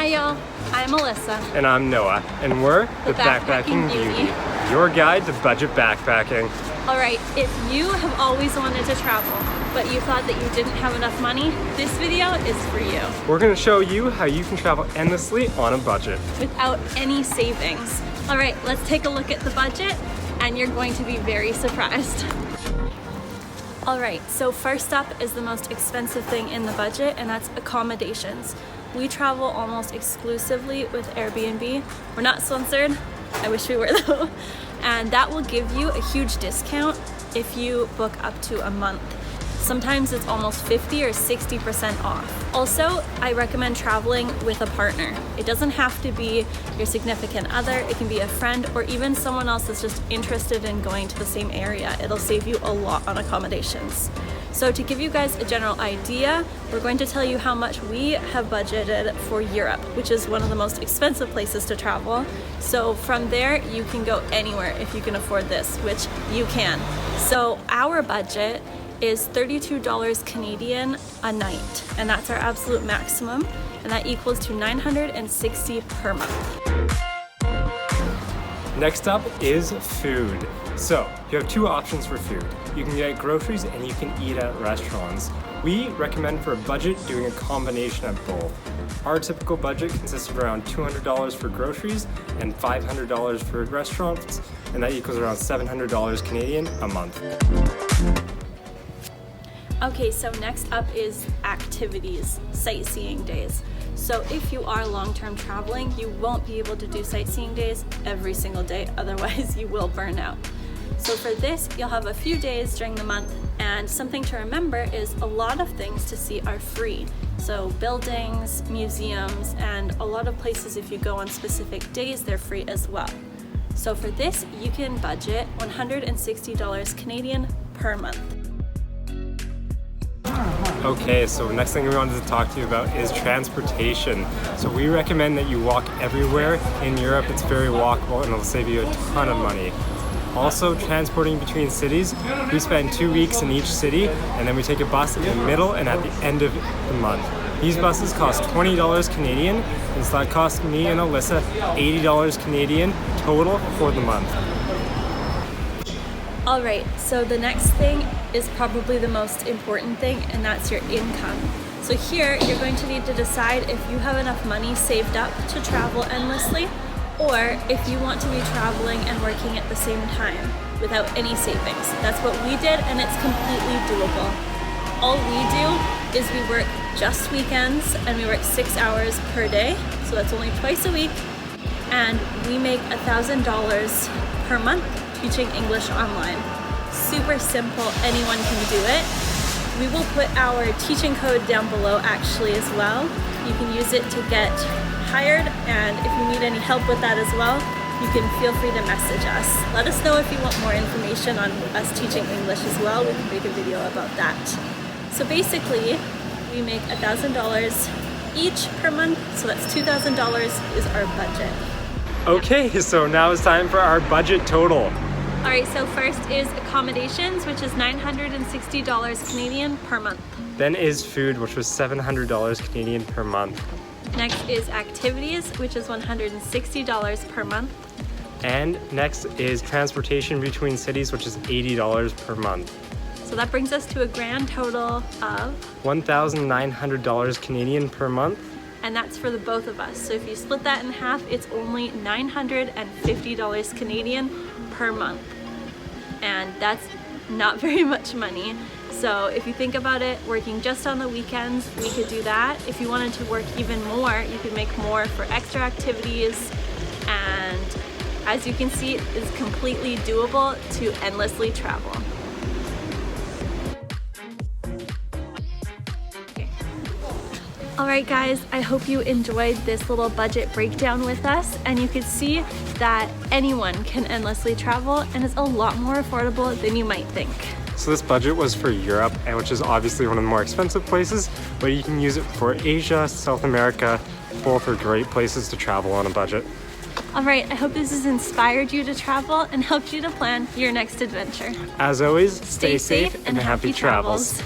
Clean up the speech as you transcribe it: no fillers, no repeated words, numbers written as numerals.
Hi y'all, I'm Alyssa. And I'm Noah, and we're The Backpacking Beauty, your guide to budget backpacking. Alright, if you have always wanted to travel, but you thought that you didn't have enough money, this video is for you. We're going to show you how you can travel endlessly on a budget. Without any savings. Alright, let's take a look at the budget, and you're going to be very surprised. Alright, so first up is the most expensive thing in the budget, and that's accommodations. We travel almost exclusively with Airbnb. We're not sponsored, I wish we were though. And that will give you a huge discount if you book up to a month. Sometimes it's almost 50 or 60% off. Also, I recommend traveling with a partner. It doesn't have to be your significant other, it can be a friend or even someone else that's just interested in going to the same area. It'll save you a lot on accommodations. So to give you guys a general idea, we're going to tell you how much we have budgeted for Europe, which is one of the most expensive places to travel. So from there, you can go anywhere if you can afford this, which you can. So our budget is $32 Canadian a night, and that's our absolute maximum, and that equals to $960 per month. Next up is food. So you have two options for food. You can get groceries and you can eat at restaurants. We recommend for a budget doing a combination of both. Our typical budget consists of around $200 for groceries and $500 for restaurants, and that equals around $700 Canadian a month. Okay, so next up is activities, sightseeing days. So if you are long-term traveling, you won't be able to do sightseeing days every single day, otherwise you will burn out. So for this, you'll have a few days during the month, and something to remember is a lot of things to see are free. So buildings, museums, and a lot of places, if you go on specific days, they're free as well. So for this, you can budget $160 Canadian per month. Okay, so next thing we wanted to talk to you about is transportation. So we recommend that you walk everywhere in Europe. It's very walkable and it'll save you a ton of money. Also, transporting between cities, we spend 2 weeks in each city, and then we take a bus in the middle and at the end of the month. These buses cost $20 Canadian, and so that cost me and Alyssa $80 Canadian total for the month. Alright, so the next thing is probably the most important thing, and that's your income. So here, you're going to need to decide if you have enough money saved up to travel endlessly, or if you want to be traveling and working at the same time without any savings. That's what we did, and it's completely doable. All we do is we work just weekends, and we work 6 hours per day, so that's only twice a week, and we make $1,000 per month teaching English online. Super simple, anyone can do it. We will put our teaching code down below actually as well. You can use it to get hired, and if you need any help with that as well, you can feel free to message us. Let us know if you want more information on us teaching English as well. We can make a video about that. So basically, we make $1,000 each per month, so that's $2,000 is our budget. Okay, so now it's time for our budget total. Alright, so first is accommodations, which is $960 Canadian per month. Then is food, which was $700 Canadian per month. Next is activities, which is $160 per month. And next is transportation between cities, which is $80 per month. So that brings us to a grand total of $1,900 Canadian per month. And that's for the both of us. So if you split that in half, it's only $950 Canadian per month. And that's not very much money. So if you think about it, working just on the weekends, we could do that. If you wanted to work even more, you could make more for extra activities. And as you can see, it is completely doable to endlessly travel. Alright guys, I hope you enjoyed this little budget breakdown with us, and you could see that anyone can endlessly travel, and it's a lot more affordable than you might think. So this budget was for Europe, which is obviously one of the more expensive places, but you can use it for Asia, South America. Both are great places to travel on a budget. Alright, I hope this has inspired you to travel and helped you to plan your next adventure. As always, stay safe and happy travels.